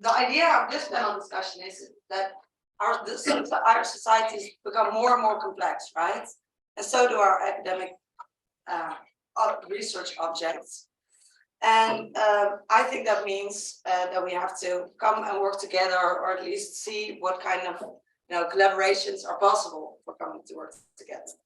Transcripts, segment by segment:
the idea of this panel discussion is that our societies become more and more complex, right? And so do our academic research objects. And I think that means that we have to come and work together, or at least see what kind of collaborations are possible for coming to work together.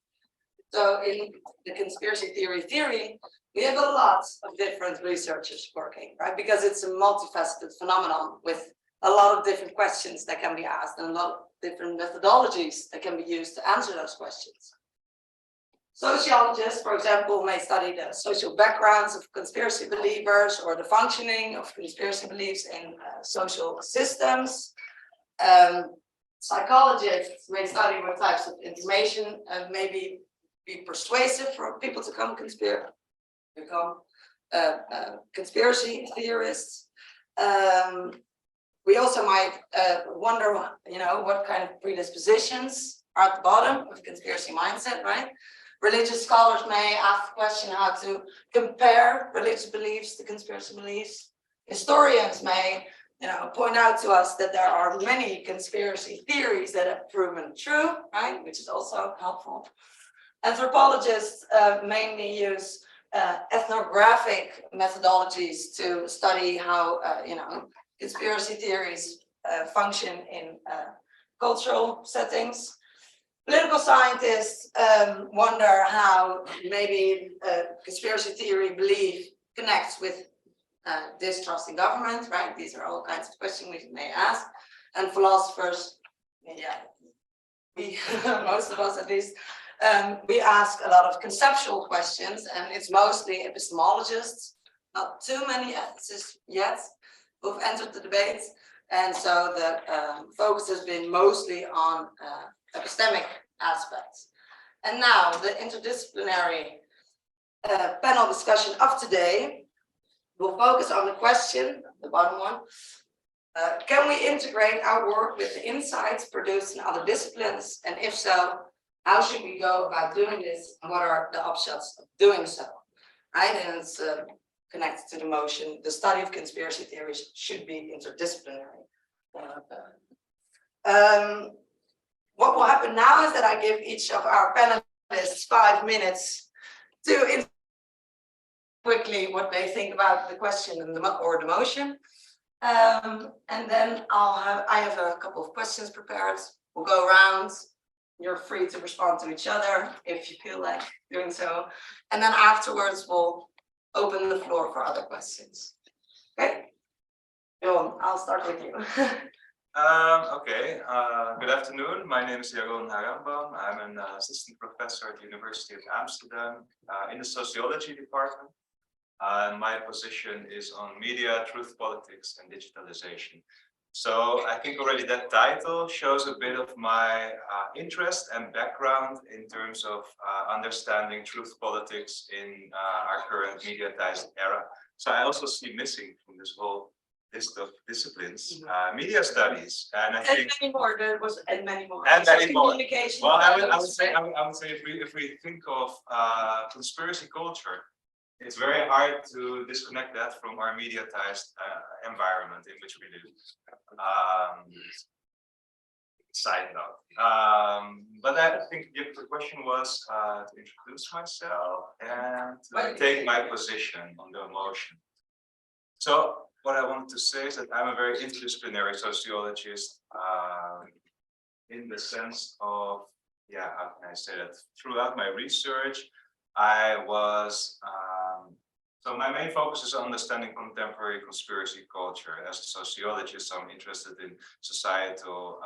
So in the conspiracy theory, we have a lot of different researchers working, right? Because it's a multifaceted phenomenon with a lot of different questions that can be asked and a lot of different methodologies that can be used to answer those questions. Sociologists, for example, may study the social backgrounds of conspiracy believers or the functioning of conspiracy beliefs in social systems. Psychologists may study what types of information maybe be persuasive for people to become conspiracy theorists. We also might wonder, what kind of predispositions are at the bottom of conspiracy mindset, right? Religious scholars may ask the question how to compare religious beliefs to conspiracy beliefs. Historians may, point out to us that there are many conspiracy theories that have proven true, right? Which is also helpful. Anthropologists mainly use ethnographic methodologies to study how, conspiracy theories function in cultural settings. Political scientists wonder how maybe conspiracy theory belief connects with distrust in government, right? These are all kinds of questions we may ask. And philosophers, most of us at least, we ask a lot of conceptual questions, and it's mostly epistemologists, not too many ethicists yet, who've entered the debate. And so the focus has been mostly on epistemic aspects. And now the interdisciplinary panel discussion of today will focus on the question, the bottom one, can we integrate our work with the insights produced in other disciplines? And if so, how should we go about doing this? And what are the upshots of doing so? Right, and it's connected to the motion, the study of conspiracy theories should be interdisciplinary. What will happen now is that I give each of our panelists 5 minutes to quickly what they think about the question and or the motion. And then I have a couple of questions prepared. We'll go around. You're free to respond to each other if you feel like doing so. And then afterwards, we'll open the floor for other questions. Okay? Johan, I'll start with you. Okay, good afternoon. My name is Jeroen Harambam. I'm an assistant professor at the University of Amsterdam in the sociology department. My position is on media, truth politics, and digitalization. So I think already that title shows a bit of my interest and background in terms of understanding truth politics in our current mediatized era. So I also see missing from this whole list of disciplines, media studies, and I think many more. There was many more. And many more. Communication. Well, I would say if we think of conspiracy culture, it's very hard to disconnect that from our mediatized environment in which we live. Side note. But I think the question was to introduce myself and to take my position on the motion. So what I wanted to say is that I'm a very interdisciplinary sociologist in the sense of, how can I say that? Throughout my research, I was, so my main focus is on understanding contemporary conspiracy culture. As a sociologist, I'm interested in societal,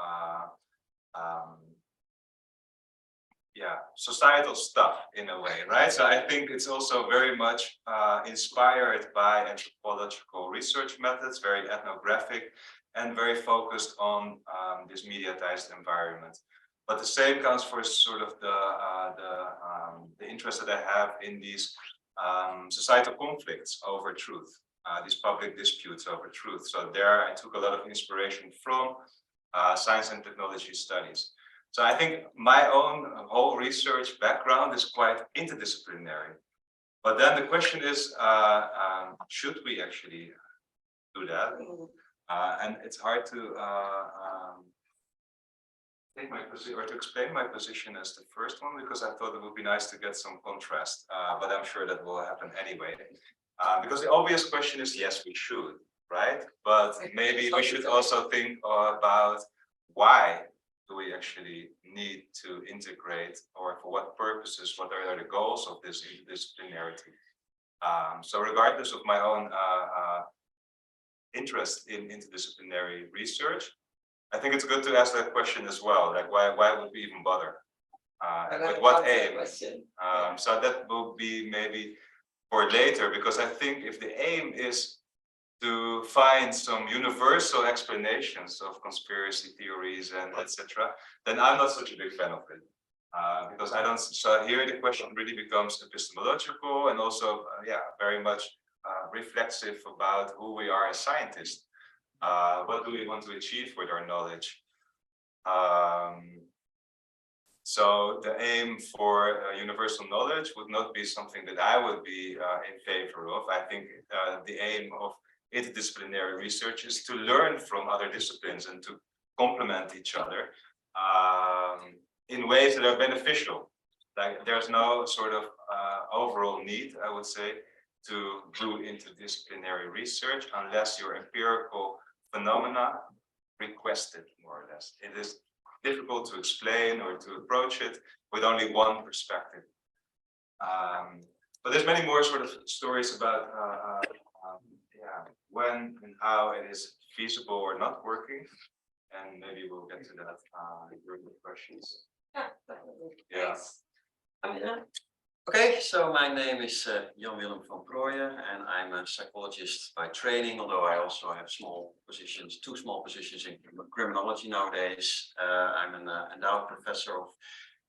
societal stuff in a way, right? So I think it's also very much inspired by anthropological research methods, very ethnographic, and very focused on this mediatized environment. But the same counts for sort of the interest that I have in these societal conflicts over truth, these public disputes over truth. So there I took a lot of inspiration from science and technology studies. So I think my own whole research background is quite interdisciplinary. But then the question is, should we actually do that? And it's hard to take my position or to explain my position as the first one, because I thought it would be nice to get some contrast, but I'm sure that will happen anyway. Because the obvious question is, yes, we should, right? But maybe we should also think about why do we actually need to integrate, or for what purposes, what are the goals of this interdisciplinarity? So regardless of my own interest in interdisciplinary research, I think it's good to ask that question as well, like why would we even bother? And with what aim? So that will be maybe for later, because I think if the aim is to find some universal explanations of conspiracy theories and etc., then I'm not such a big fan of it. Because I don't, so here the question really becomes epistemological and also, yeah, very much reflexive about who we are as scientists. What do we want to achieve with our knowledge? So the aim for universal knowledge would not be something that I would be in favor of. I think the aim of interdisciplinary research is to learn from other disciplines and to complement each other in ways that are beneficial. Like there's no sort of overall need, I would say, to do interdisciplinary research unless your empirical phenomena request it, more or less. It is difficult to explain or to approach it with only one perspective. But there's many more sort of stories about yeah, when and how it is feasible or not working, and maybe we'll get to that during the questions. Yeah, definitely. Yeah. Okay, so my name is Jan Willem van Prooijen, and I'm a psychologist by training, although I also have small positions, 2 small positions in criminology nowadays. I'm an endowed professor of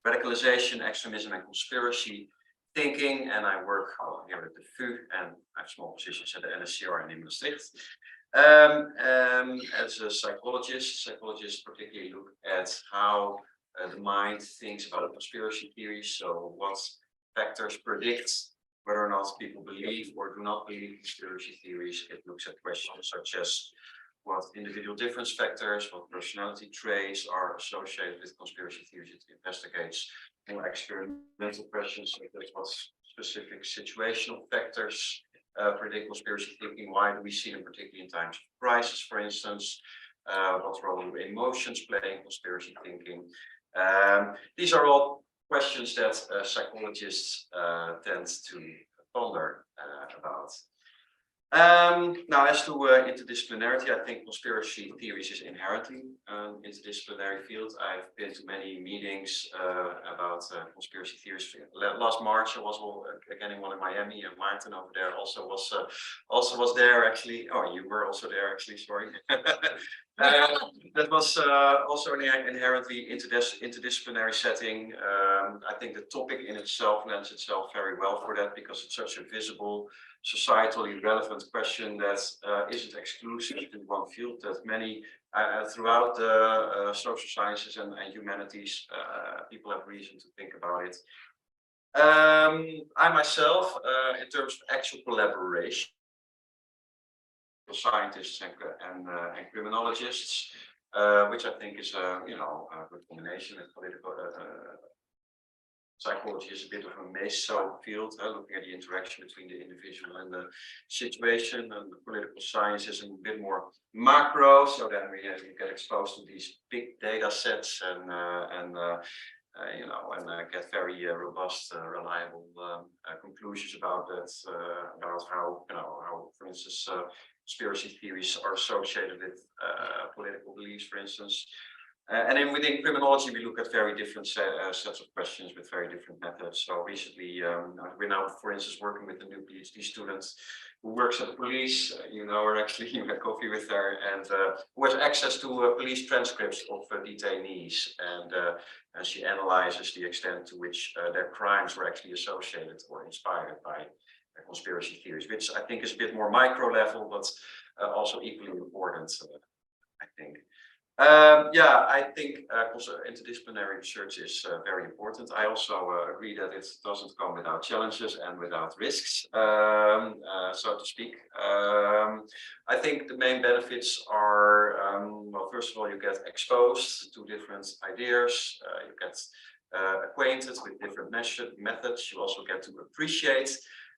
radicalization, extremism, and conspiracy thinking, and I work here at the VU, and I have small positions at the NSCR in Maastricht. As a psychologist, psychologists particularly look at how the mind thinks about conspiracy theories. So what factors predict whether or not people believe or do not believe conspiracy theories. It looks at questions such as what individual difference factors, what personality traits are associated with conspiracy theories. It investigates more experimental questions such as what specific situational factors predict conspiracy thinking. Why do we see them particularly in times of crisis, for instance? What role do emotions play in conspiracy thinking? These are all questions that psychologists tend to ponder about. Now, as to interdisciplinarity, I think conspiracy theories is inherently an interdisciplinary field. I've been to many meetings about conspiracy theories. Last March, I was again in one in Miami, and Martin over there also was there actually. Oh, you were also there actually. Sorry. That was also an inherently interdisciplinary setting. I think the topic in itself lends itself very well for that, because it's such a visible, societally relevant question that isn't exclusive to one field, that many throughout the social sciences and humanities people have reason to think about it. I myself, in terms of actual collaboration, scientists and criminologists, which I think is a good combination with political psychology is a bit of a meso field, looking at the interaction between the individual and the situation, and the political science is a bit more macro. So then we get exposed to these big data sets and get very robust, reliable conclusions about that, about how for instance conspiracy theories are associated with political beliefs, for instance. And then within criminology, we look at very different sets of questions with very different methods. So recently, we're now, for instance, working with a new PhD student who works at the police. You know her actually, you had coffee with her, and who has access to police transcripts of detainees. And she analyzes the extent to which their crimes were actually associated or inspired by conspiracy theories, which I think is a bit more micro level, but also equally important, I think. Yeah, I think also interdisciplinary research is very important. I also agree that it doesn't come without challenges and without risks, so to speak. I think the main benefits are, well, first of all, you get exposed to different ideas, you get acquainted with different methods, you also get to appreciate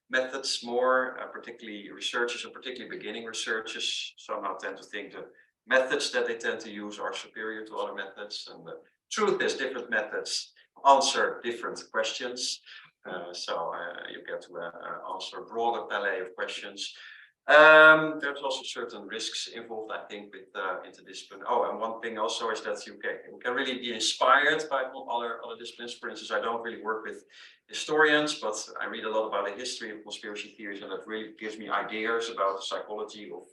methods more, particularly researchers and particularly beginning researchers somehow tend to think that methods that they tend to use are superior to other methods, and the truth is different methods answer different questions. So you get to answer a broader palette of questions. There's also certain risks involved, I think, with interdiscipline. Oh, and one thing also is that you can really be inspired by other disciplines. For instance, I don't really work with historians, but I read a lot about the history of conspiracy theories, and that really gives me ideas about the psychology of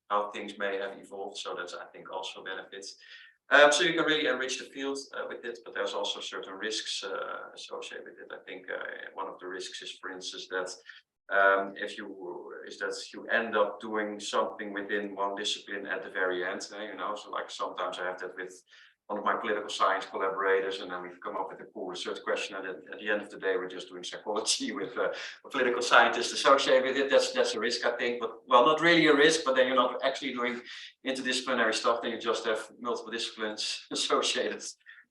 how things may have evolved. So that's, I think, also benefits. So you can really enrich the field with it, but there's also certain risks associated with it. I think one of the risks is, for instance, that if you end up doing something within one discipline at the very end, you know, so like sometimes I have that with one of my political science collaborators, and then we've come up with a cool research question, and at the end of the day, we're just doing psychology with a political scientist associated with it. That's a risk, I think, but well, not really a risk, but then you're not actually doing interdisciplinary stuff, then you just have multiple disciplines associated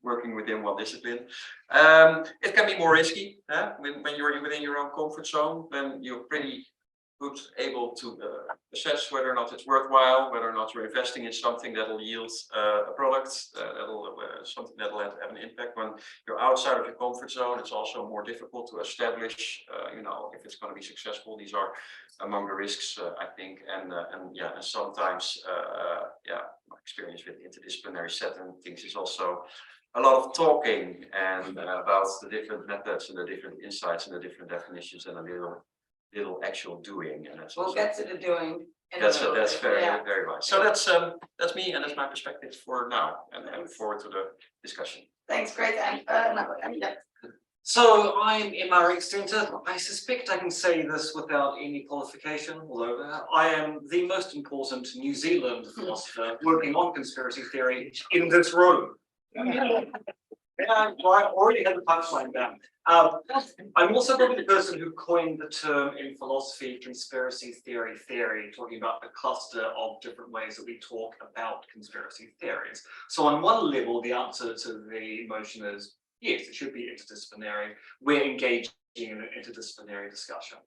working within one discipline. It can be more risky when you're within your own comfort zone. Then you're pretty good able to assess whether or not it's worthwhile, whether or not you're investing in something that will yield a product, something that will have an impact. When you're outside of your comfort zone, it's also more difficult to establish, you know, if it's going to be successful. These are among the risks, I think, and yeah, and sometimes, yeah, my experience with interdisciplinary setting things is also a lot of talking and about the different methods and the different insights and the different definitions, and a little actual doing, and that's We'll get to the doing. that's very right. So that's me, and that's my perspective for now, and I look forward to the discussion. Thanks, great. So I'm Imari Extenter. I suspect I can say this without any qualification, although I am the most important New Zealand philosopher working on conspiracy theory in this room. I already had the punchline down. I'm also probably the person who coined the term in philosophy, conspiracy theory, talking about the cluster of different ways that we talk about conspiracy theories. So on one level, the answer to the motion is, yes, it should be interdisciplinary. We're engaging in an interdisciplinary discussion.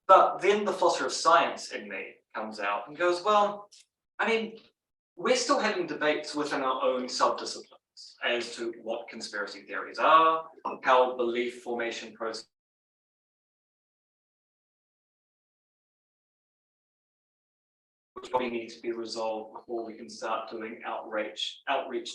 But then the philosopher of science in me comes out and goes, well, I mean, we're still having debates within our own subdisciplines as to what conspiracy theories are, how belief formation process probably needs to be resolved before we can start doing outreach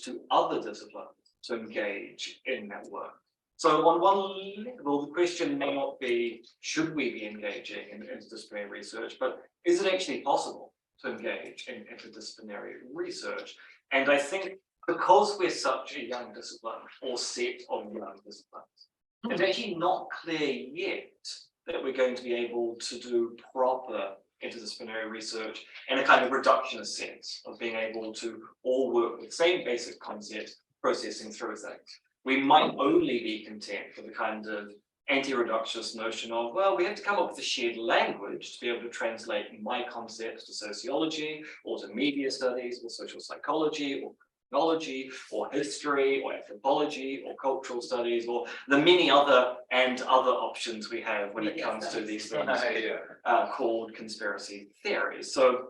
to other disciplines to engage in that work. So on one level, the question may not be, should we be engaging in interdisciplinary research, but is it actually possible to engage in interdisciplinary research? And I think because we're such a young discipline or set of young disciplines, it's actually not clear yet that we're going to be able to do proper interdisciplinary research in a kind of reductionist sense of being able to all work with the same basic concept, processing through things. We might only be content with the kind of anti-reductionist notion of, well, we have to come up with a shared language to be able to translate my concepts to sociology or to media studies or social psychology or technology or history or anthropology or cultural studies or the many other options we have when it comes to these things called conspiracy theories. So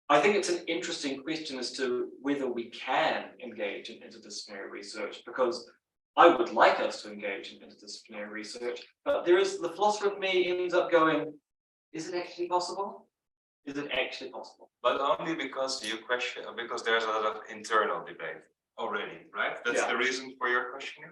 I think it's an interesting question as to whether we can engage in interdisciplinary research, because I would like us to engage in interdisciplinary research, but there is the philosopher of me ends up going, is it actually possible? Is it actually possible? But only because you question, because there's a lot of internal debate already, right? That's the reason for your questioning?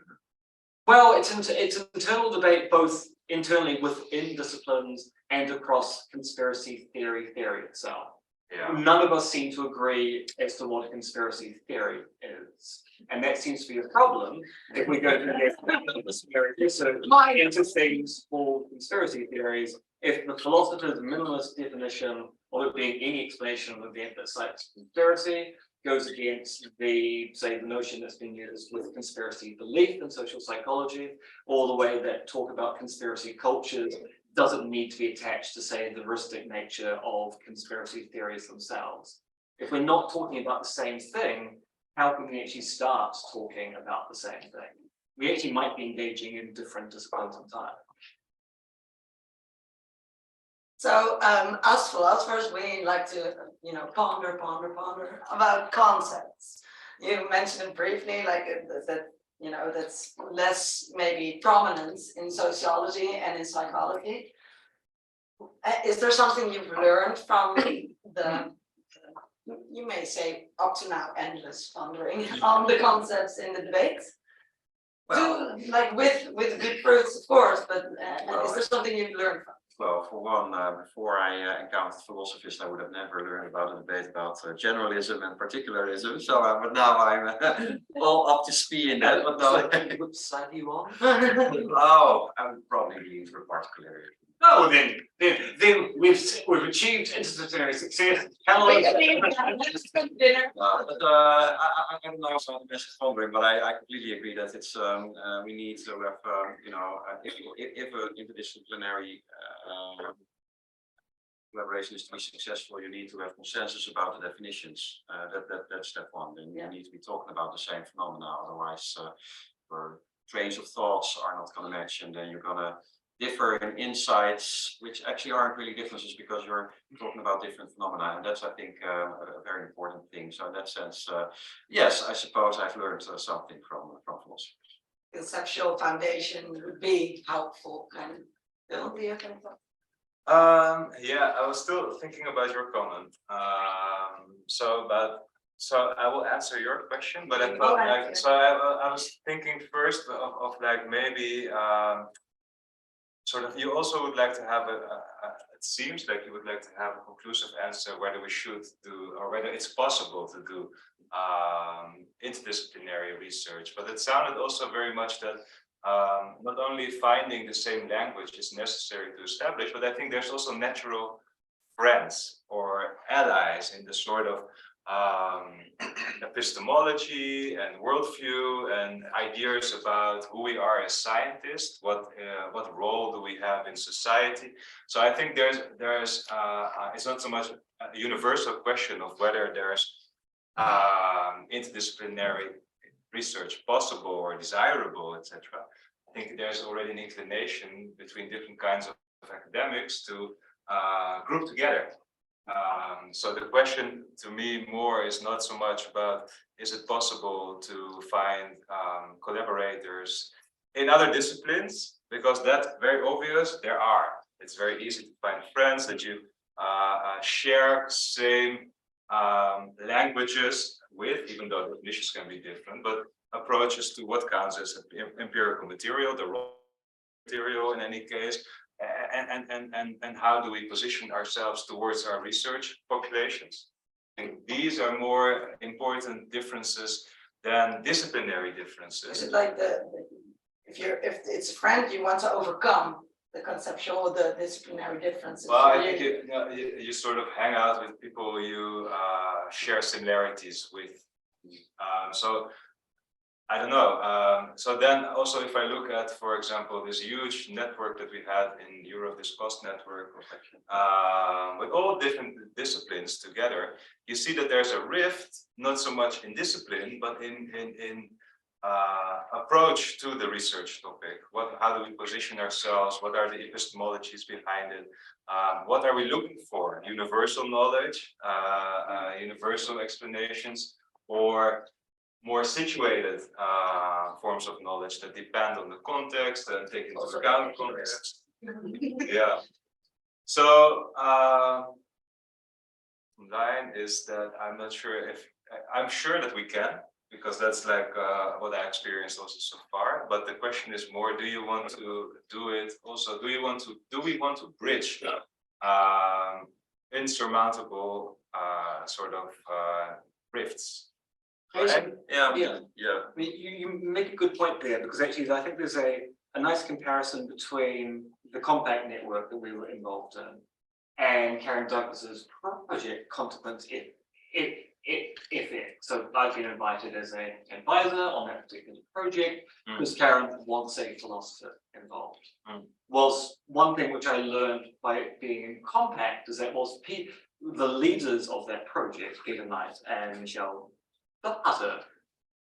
Well, it's internal debate both internally within disciplines and across conspiracy theory itself. Yeah. None of us seem to agree as to what a conspiracy theory is. And that seems to be a problem if we go to interdisciplinary research into things called conspiracy theories. If the philosopher's minimalist definition of it being any explanation of an event that cites conspiracy goes against the, say, the notion that's been used with conspiracy belief in social psychology, or the way that talk about conspiracy cultures doesn't need to be attached to, say, the heuristic nature of conspiracy theories themselves. If we're not talking about the same thing, how can we actually start talking about the same thing? We actually might be engaging in different disciplines entirely. So as philosophers, we like to, ponder about concepts. You mentioned it briefly, like that, that's less maybe prominent in sociology and in psychology. Is there something you've learned from the, you may say up to now, endless pondering on the concepts in the debates? Well, Like with good fruits, of course, but is there something you've learned from? Well, for one, before I encountered philosophists, I would have never learned about a debate about generalism and particularism. So, but now I'm all up to speed in that. But no, Which side are you on? oh, I would probably lean for particularism. No, then we've achieved interdisciplinary success. Dinner. But I don't know about the best pondering, but I completely agree that it's we need to have if an interdisciplinary collaboration is to be successful, you need to have consensus about the definitions. That's step one. Then you need to be talking about the same phenomena, otherwise your trains of thoughts are not going to match, and then you're going to differ in insights, which actually aren't really differences because you're talking about different phenomena, and that's, I think, a very important thing. So in that sense, yes, I suppose I've learned something from philosophy. Conceptual foundation would be helpful, kind of. Bill, do you have any thoughts? Yeah, I was still thinking about your comment. So I will answer your question, but I thought I was thinking first of like maybe sort of you also would like to have it seems like you would like to have a conclusive answer whether we should do or whether it's possible to do interdisciplinary research, but it sounded also very much that not only finding the same language is necessary to establish, but I think there's also natural friends or allies in the sort of epistemology and worldview and ideas about who we are as scientists, what role do we have in society. So I think there's it's not so much a universal question of whether there's interdisciplinary research possible or desirable, etc. I think there's already an inclination between different kinds of academics to group together. So the question to me more is not so much about is it possible to find collaborators in other disciplines, because that's very obvious, there are. It's very easy to find friends that you share same languages with, even though definitions can be different, but approaches to what counts as empirical material, the raw material in any case, and how do we position ourselves towards our research populations. And these are more important differences than disciplinary differences. Is it like if it's a friend you want to overcome the conceptual, the disciplinary differences? Well, I think you sort of hang out with people you share similarities with. So I don't know. So then also if I look at, for example, this huge network that we had in Europe, this cost network, with all different disciplines together, you see that there's a rift, not so much in discipline, but in approach to the research topic. How do we position ourselves? What are the epistemologies behind it? What are we looking for? Universal knowledge, universal explanations, or more situated forms of knowledge that depend on the context and take into account context. Yeah. So line is that I'm not sure if I'm sure that we can, because that's like what I experienced also so far. But the question is more: do you want to do it? Also, do we want to bridge insurmountable sort of rifts? Right? Yeah. I mean, you make a good point there, because actually I think there's a nice comparison between the compact network that we were involved in and Karen Douglas's project Consequence FX. So I've been invited as an advisor on that particular project Mm. because Karen wants a philosopher involved. Mm. Was one thing which I learned by being in Compact is that the leaders of that project, Peter Knight and Michelle Butter,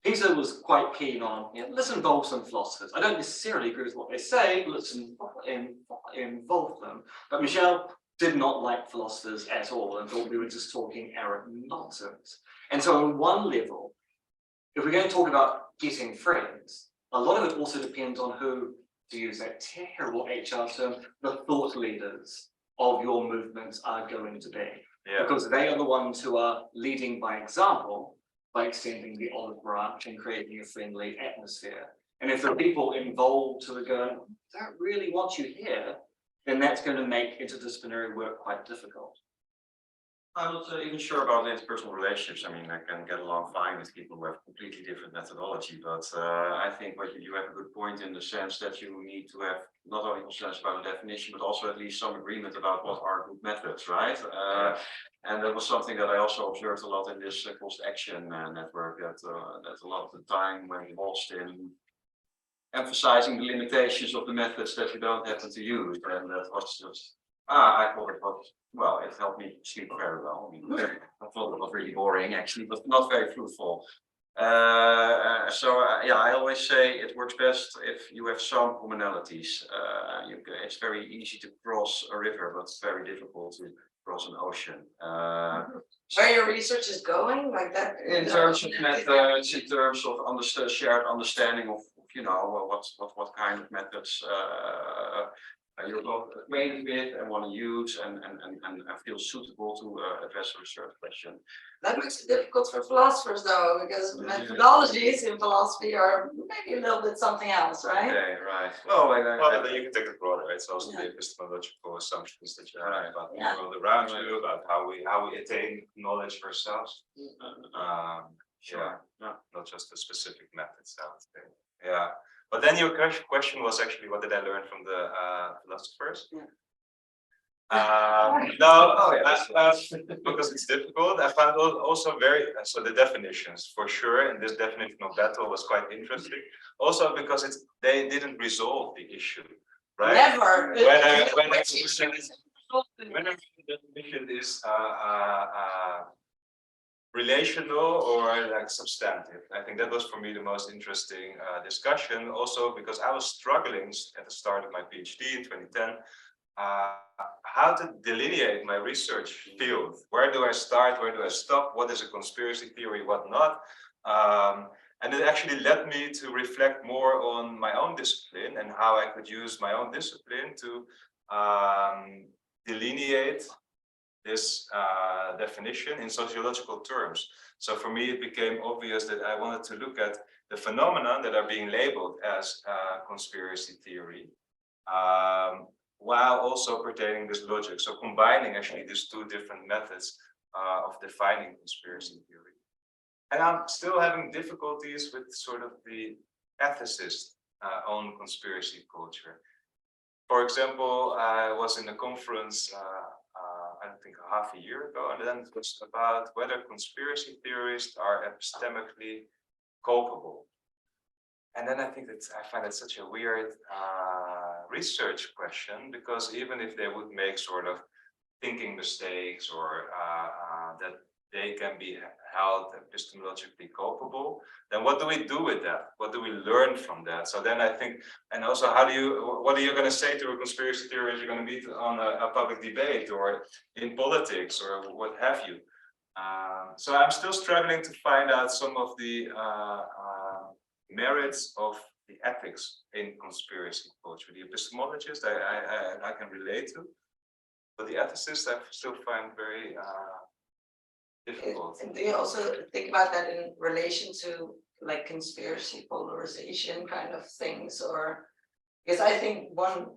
Peter was quite keen on, let's involve some philosophers. I don't necessarily agree with what they say, but let's involve them. But Michelle did not like philosophers at all and thought we were just talking arrant nonsense. And so on one level, if we're going to talk about getting friends, a lot of it also depends on who, to use that terrible HR term, the thought leaders of your movements are going to be. Yeah. Because they are the ones who are leading by example, by extending the olive branch and creating a friendly atmosphere. And if the people involved who are going, don't really want you here, then that's going to make interdisciplinary work quite difficult. I'm not even sure about interpersonal relationships. I mean, I can get along fine with people who have completely different methodology, but I think what you have a good point in the sense that you need to have not only concerns about the definition, but also at least some agreement about what are good methods, right? And that was something that I also observed a lot in this cost action network, that a lot of the time when we lost in emphasizing the limitations of the methods that you don't happen to use, and that was just I thought it was, well, it helped me sleep very well. I mean, I thought it was really boring actually, but not very fruitful. Yeah, I always say it works best if you have some commonalities. It's very easy to cross a river, but it's very difficult to cross an ocean. Where your research is going, like that? In terms of methods, in terms of shared understanding of, what kind of methods you're both acquainted with and want to use and feel suitable to address a research question. That makes it difficult for philosophers though, because methodologies in philosophy are maybe a little bit something else, right? Okay, right. Well, Well, then you can take it broader. It's also the epistemological assumptions that you have about the world around you, about how we attain knowledge for ourselves. Sure. Yeah, not just the specific methods. I would say. Yeah, but then your question was actually, what did I learn from the philosophers? Yeah. Because it's difficult. I found also so the definitions for sure, and this definition of battle was quite interesting. Also because they didn't resolve the issue, right? Never. When the definition is relational or like substantive. I think that was for me the most interesting discussion. Also because I was struggling at the start of my PhD in 2010. How to delineate my research field. Where do I start? Where do I stop? What is a conspiracy theory? What not? And it actually led me to reflect more on my own discipline and how I could use my own discipline to delineate this definition in sociological terms. So for me, it became obvious that I wanted to look at the phenomena that are being labeled as conspiracy theory, while also pertaining this logic. So combining actually these two different methods of defining conspiracy theory. And I'm still having difficulties with sort of the ethicist on conspiracy culture. For example, I was in a conference, I think half a year ago, and then it was about whether conspiracy theorists are epistemically culpable. And then I find it such a weird research question, because even if they would make sort of thinking mistakes or that they can be held epistemologically culpable, then what do we do with that? What do we learn from that? So then I think, and also what are you going to say to a conspiracy theorist you're going to meet on a public debate or in politics or what have you? So I'm still struggling to find out some of the merits of the ethics in conspiracy culture. The epistemologists I can relate to, but the ethicists I still find very difficult. And do you also think about that in relation to like conspiracy polarization kind of things, or because I think one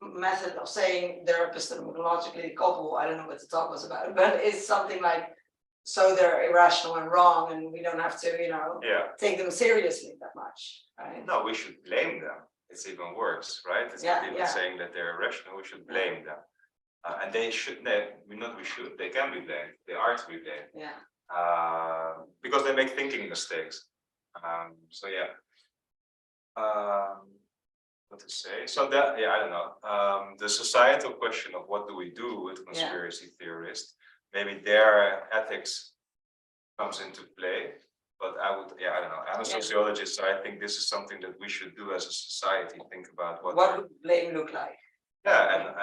method of saying they're epistemologically culpable, I don't know what the talk was about, but it's something like, so they're irrational and wrong and we don't have to, take them seriously that much, right? No, we should blame them. It's even worse, right? It's not even saying that they're irrational, we should blame them. And they should, they can be blamed, they are to be blamed. Yeah. Because they they make thinking mistakes. So yeah. What to say? So that, yeah, I don't know. The societal question of what do we do with conspiracy theorists? Maybe their ethics comes into play. But I would, yeah, I don't know. I'm a sociologist, so I think this is something that we should do as a society. Think about what would blame look like? yeah,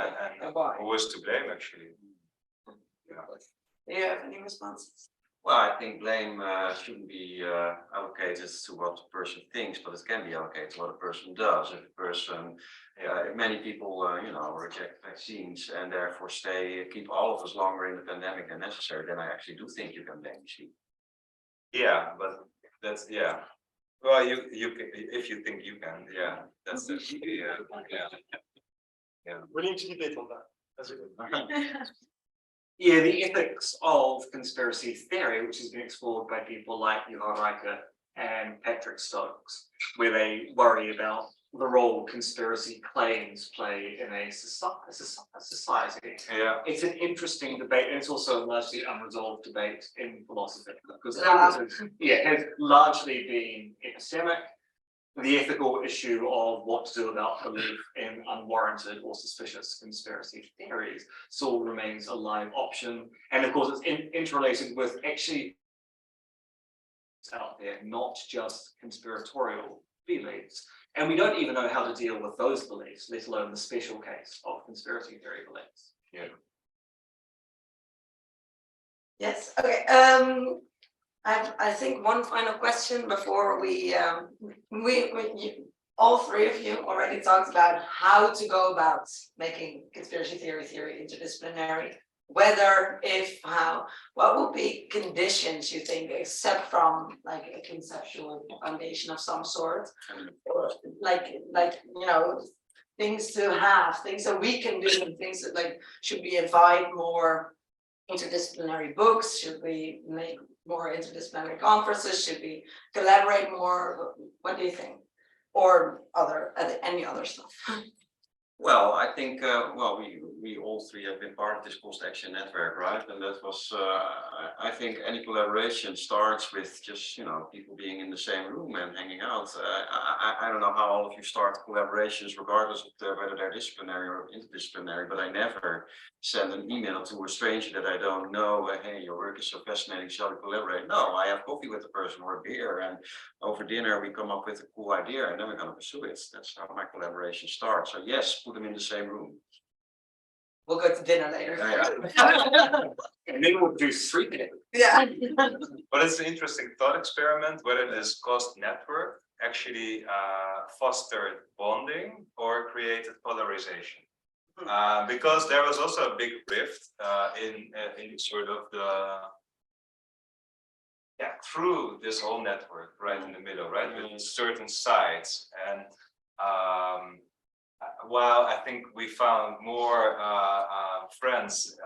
and why? who is to blame actually? Yeah. Do you have any responses? Well, I think blame shouldn't be allocated to what the person thinks, but it can be allocated to what a person does. If a person, if many people, reject vaccines and therefore keep all of us longer in the pandemic than necessary, then I actually do think you can blame these people. Yeah, but that's Well, you if you think you can, that's definitely We need to debate on that. That's a good. Yeah, the ethics of conspiracy theory, which has been explored by people like Johan Reicher and Patrick Stokes, where they worry about the role conspiracy claims play in a society. Yeah. It's an interesting debate, and it's also a largely unresolved debate in philosophy, because it has largely been epistemic. The ethical issue of what to do about belief in unwarranted or suspicious conspiracy theories still remains a live option. And of course, it's interrelated with actually out there, not just conspiratorial beliefs. And we don't even know how to deal with those beliefs, let alone the special case of conspiracy theory beliefs. Yeah. Yes, okay. I think one final question before we all three of you already talked about how to go about making conspiracy theory interdisciplinary. Whether, if, how, what would be conditions you think, except from like a conceptual foundation of some sort, or like things to have, things that we can do, and things that should we invite more interdisciplinary books? Should we make more interdisciplinary conferences? Should we collaborate more? What do you think? Or any other stuff? Well, I think, we all three have been part of this cost action network, right? And that was, I think any collaboration starts with just, people being in the same room and hanging out. I don't know how all of you start collaborations, regardless of whether they're disciplinary or interdisciplinary, but I never send an email to a stranger that I don't know, hey, your work is so fascinating, shall we collaborate? No, I have coffee with the person or a beer, and over dinner we come up with a cool idea and then we're going to pursue it. That's how my collaboration starts. So yes, put them in the same room. We'll go to dinner later. And then we'll do 3 minutes. Yeah. But it's an interesting thought experiment whether this cost network actually fostered bonding or created polarization. Because there was also a big rift in sort of through this whole network, right in the middle, right, with certain sides. And while I think we found more friends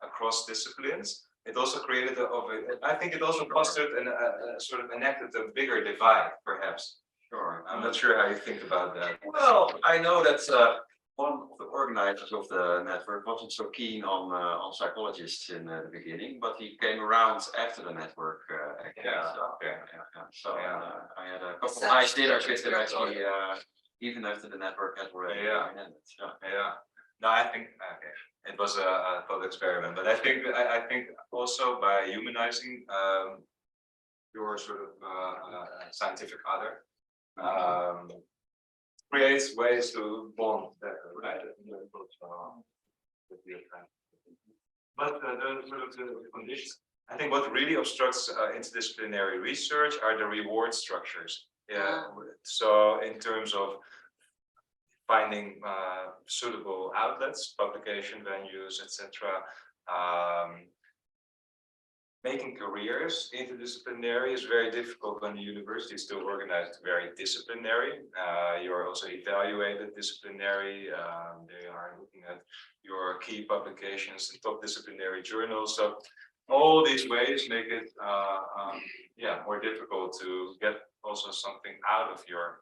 across disciplines, it also created I think it also fostered and sort of enacted a bigger divide, perhaps. Sure. I'm not sure how you think about that. Well, I know that one of the organizers of the network wasn't so keen on psychologists in the beginning, but he came around after the network. So I had a couple of nice dinners with him actually, even after the network had already ended. No, I think it was a thought experiment, but I think also by humanizing your sort of scientific other. Creates ways to bond better, right? But the sort of the conditions. I think what really obstructs interdisciplinary research are the reward structures. Yeah. So in terms of finding suitable outlets, publication venues, etc. Making careers interdisciplinary is very difficult when the university is still organized very disciplinary. You're also evaluated disciplinary. They are looking at your key publications in top disciplinary journals. So all these ways make it more difficult to get also something out of your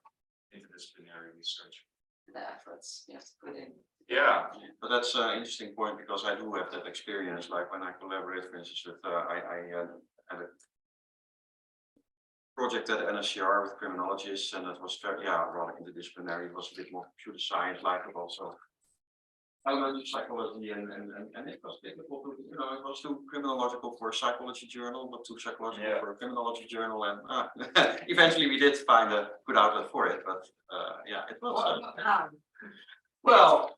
interdisciplinary research. The efforts you have to put in. Yeah, but that's an interesting point because I do have that experience. Like when I collaborate, for instance, with I had project at NSCR with criminologists, and it was very, yeah, rather interdisciplinary. It was a bit more computer science like, but also elements of psychology, and it was difficult to, you know, it was too criminological for a psychology journal, but too psychological for a criminology journal, and eventually we did find a good outlet for it, but yeah, it was. Well,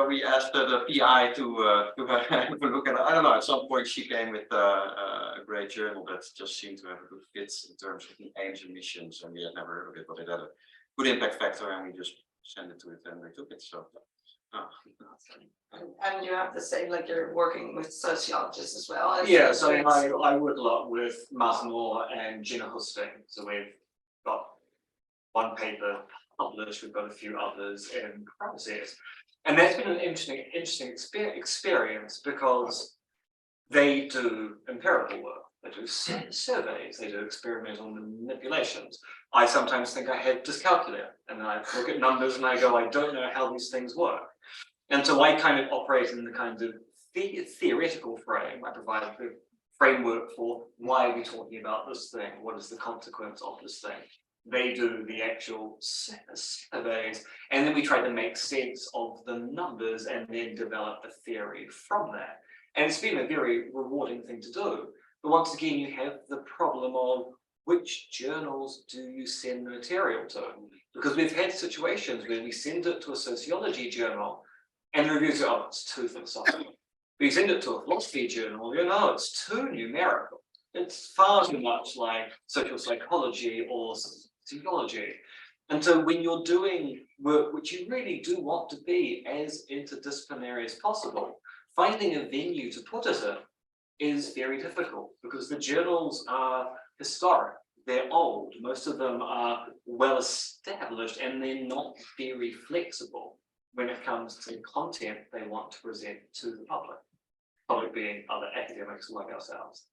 we asked the PI to have a look at it. I don't know, at some point she came with a great journal that just seemed to have a good fit in terms of the aims and missions, and we had never heard of it, but it had a good impact factor, and we just sent it to it and they took it, so. And you have the same, like you're working with sociologists as well. Yeah, so I work a lot with Martin Moore and Gina Husting, so we've got one paper published, we've got a few others in process. And that's been an interesting experience because they do empirical work, they do surveys, they do experimental manipulations. I sometimes think I had dyscalculia, and I look at numbers and I go, I don't know how these things work. And so I kind of operate in the kind of theoretical frame. I provide the framework for why are we talking about this thing? What is the consequence of this thing? They do the actual surveys, and then we try to make sense of the numbers and then develop a theory from that. And it's been a very rewarding thing to do. But once again, you have the problem of which journals do you send the material to? Because we've had situations where we send it to a sociology journal and the reviews are, oh, it's too philosophical. We send it to a philosophy journal, you know, it's too numerical. It's far too much like social psychology or sociology. And so when you're doing work which you really do want to be as interdisciplinary as possible, finding a venue to put it in is very difficult because the journals are historic, they're old, most of them are well established, and they're not very flexible when it comes to content they want to present to the public being other academics like ourselves.